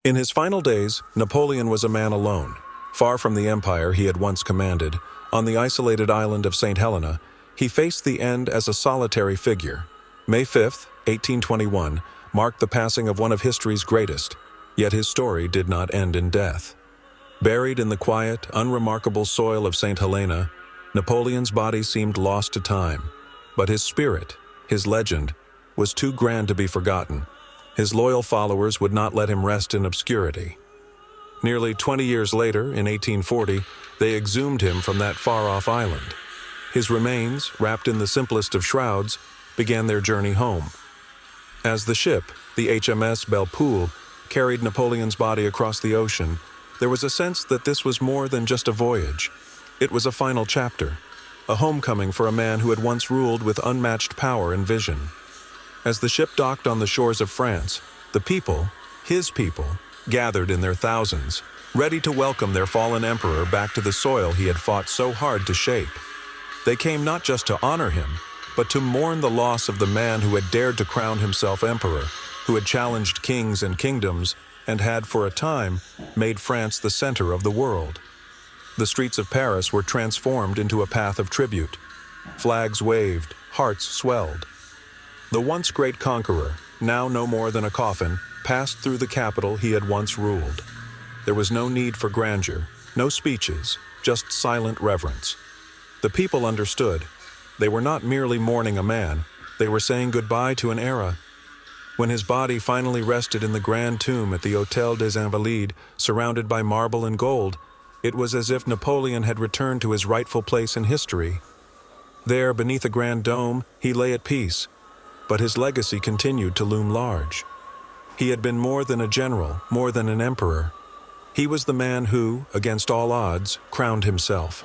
In his final days, Napoleon was a man alone. Far from the empire he had once commanded, on the isolated island of Saint Helena, he faced the end as a solitary figure. May 5, 1821, marked the passing of one of history's greatest, yet his story did not end in death. Buried in the quiet, unremarkable soil of Saint Helena, Napoleon's body seemed lost to time, but his spirit, his legend, was too grand to be forgotten. His loyal followers would not let him rest in obscurity. Nearly 20 years later, in 1840, they exhumed him from that far-off island. His remains, wrapped in the simplest of shrouds, began their journey home. As the ship, the HMS Belle, carried Napoleon's body across the ocean, there was a sense that this was more than just a voyage. It was a final chapter, a homecoming for a man who had once ruled with unmatched power and vision. As the ship docked on the shores of France, the people, his people, gathered in their thousands, ready to welcome their fallen emperor back to the soil he had fought so hard to shape. They came not just to honor him, but to mourn the loss of the man who had dared to crown himself emperor, who had challenged kings and kingdoms, and had, for a time, made France the center of the world. The streets of Paris were transformed into a path of tribute. Flags waved, hearts swelled. The once great conqueror, now no more than a coffin, passed through the capital he had once ruled. There was no need for grandeur, no speeches, just silent reverence. The people understood. They were not merely mourning a man, they were saying goodbye to an era. When his body finally rested in the grand tomb at the Hôtel des Invalides, surrounded by marble and gold, it was as if Napoleon had returned to his rightful place in history. There, beneath a grand dome, he lay at peace, but his legacy continued to loom large. He had been more than a general, more than an emperor. He was the man who, against all odds, crowned himself.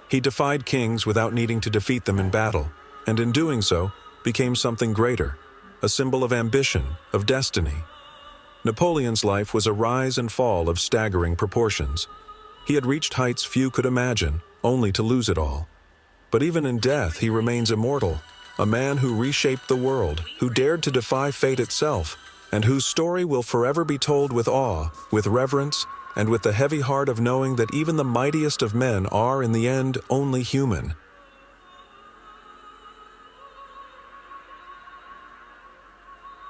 He defied kings without needing to defeat them in battle, and in doing so, became something greater, a symbol of ambition, of destiny. Napoleon's life was a rise and fall of staggering proportions. He had reached heights few could imagine, only to lose it all. But even in death, he remains immortal, a man who reshaped the world, who dared to defy fate itself, and whose story will forever be told with awe, with reverence, and with the heavy heart of knowing that even the mightiest of men are, in the end, only human.